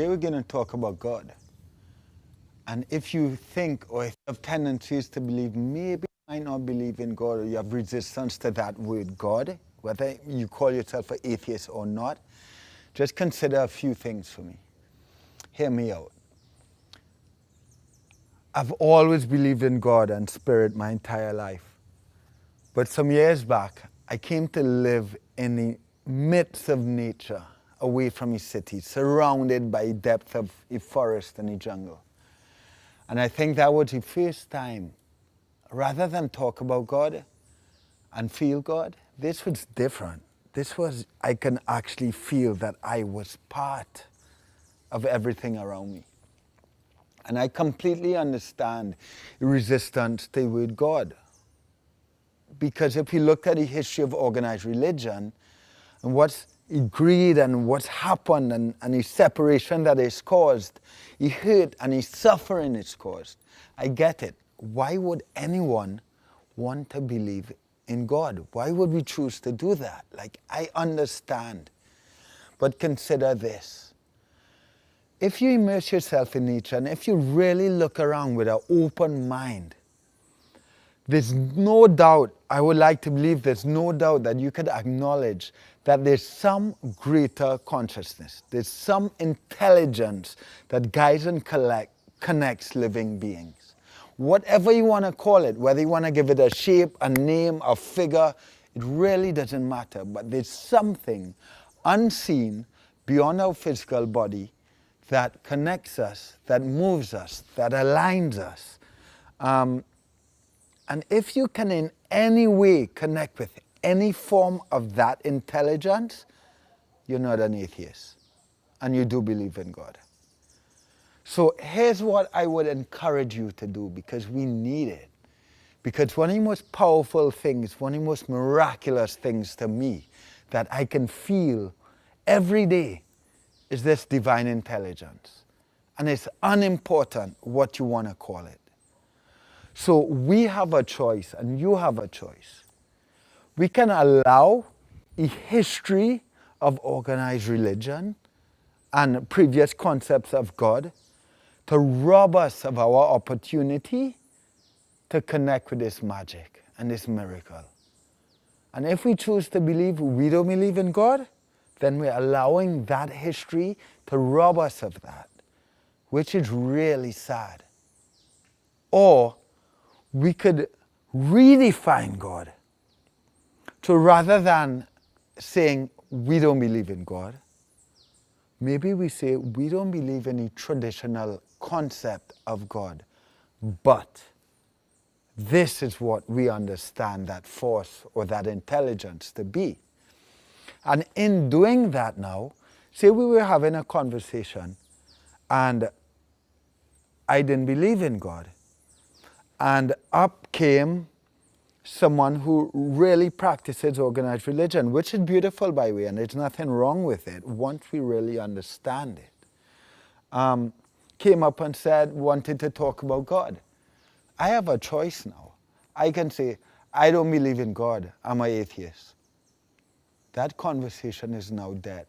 Today we're going to talk about God. And if you think or if you have tendencies to believe, maybe you might not believe in God, or you have resistance to that word God, whether you call yourself an atheist or not, just consider a few things for me. Hear me out. I've always believed in God and spirit my entire life. But some years back, I came to live in the midst of nature, away from a city, surrounded by the depth of a forest and a jungle. And I think that was the first time, rather than talk about God and feel God, this was different. This was, I can actually feel that I was part of everything around me. And I completely understand the resistance to the word God. Because if you look at the history of organized religion, and what's greed and what's happened and the separation that is caused, the hurt and the suffering it's caused, I get it. Why would anyone want to believe in God? Why would we choose to do that? Like, I understand. But consider this. If you immerse yourself in nature and if you really look around with an open mind, there's no doubt, I would like to believe there's no doubt that you could acknowledge that there's some greater consciousness. There's some intelligence that guides and connects living beings. Whatever you want to call it, whether you want to give it a shape, a name, a figure, it really doesn't matter. But there's something unseen beyond our physical body that connects us, that moves us, that aligns us. And if you can in any way connect with any form of that intelligence, you're not an atheist. And you do believe in God. So here's what I would encourage you to do, because we need it. Because one of the most powerful things, one of the most miraculous things to me that I can feel every day is this divine intelligence. And it's unimportant what you want to call it. So we have a choice, and you have a choice. We can allow a history of organized religion and previous concepts of God to rob us of our opportunity to connect with this magic and this miracle. And if we choose to believe we don't believe in God, then we're allowing that history to rob us of that, which is really sad. Or we could redefine God. So rather than saying we don't believe in God, maybe we say we don't believe in the traditional concept of God, but this is what we understand that force or that intelligence to be. And in doing that now, say we were having a conversation and I didn't believe in God. And up came someone who really practices organized religion, which is beautiful, by the way, and there's nothing wrong with it once we really understand it. Came up and wanted to talk about God. I have a choice now. I can say, I don't believe in God, I'm an atheist. That conversation is now dead.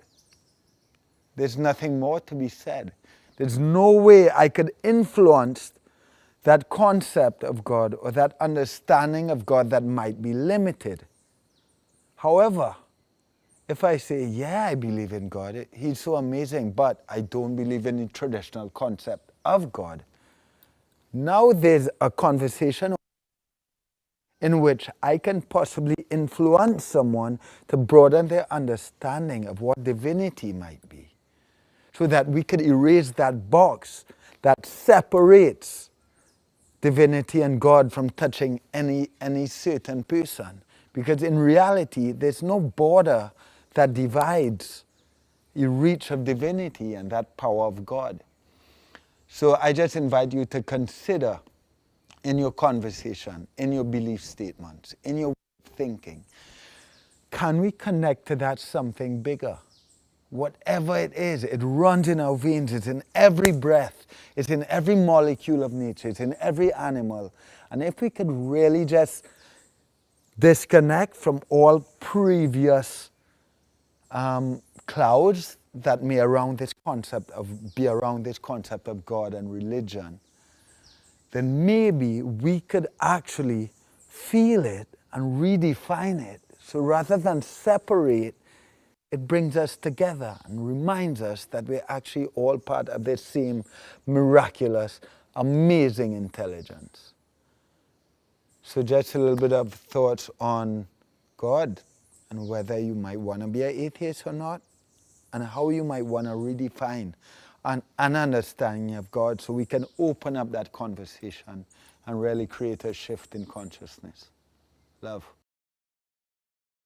There's nothing more to be said. There's no way I could influence that concept of God or that understanding of God that might be limited. However, if I say, yeah, I believe in God, He's so amazing, but I don't believe in the traditional concept of God, now there's a conversation in which I can possibly influence someone to broaden their understanding of what divinity might be, so that we could erase that box that separates divinity and God from touching any certain person. Because in reality, there's no border that divides the reach of divinity and that power of God. So I just invite you to consider in your conversation, in your belief statements, in your thinking, can we connect to that something bigger? Whatever it is, it runs in our veins, it's in every breath, it's in every molecule of nature, it's in every animal. And if we could really just disconnect from all previous clouds that may around this concept of be around this concept of God and religion, then maybe we could actually feel it and redefine it. So rather than separate, it brings us together and reminds us that we're actually all part of this same miraculous, amazing intelligence. So just a little bit of thoughts on God and whether you might want to be an atheist or not, and how you might want to redefine an understanding of God so we can open up that conversation and really create a shift in consciousness. Love.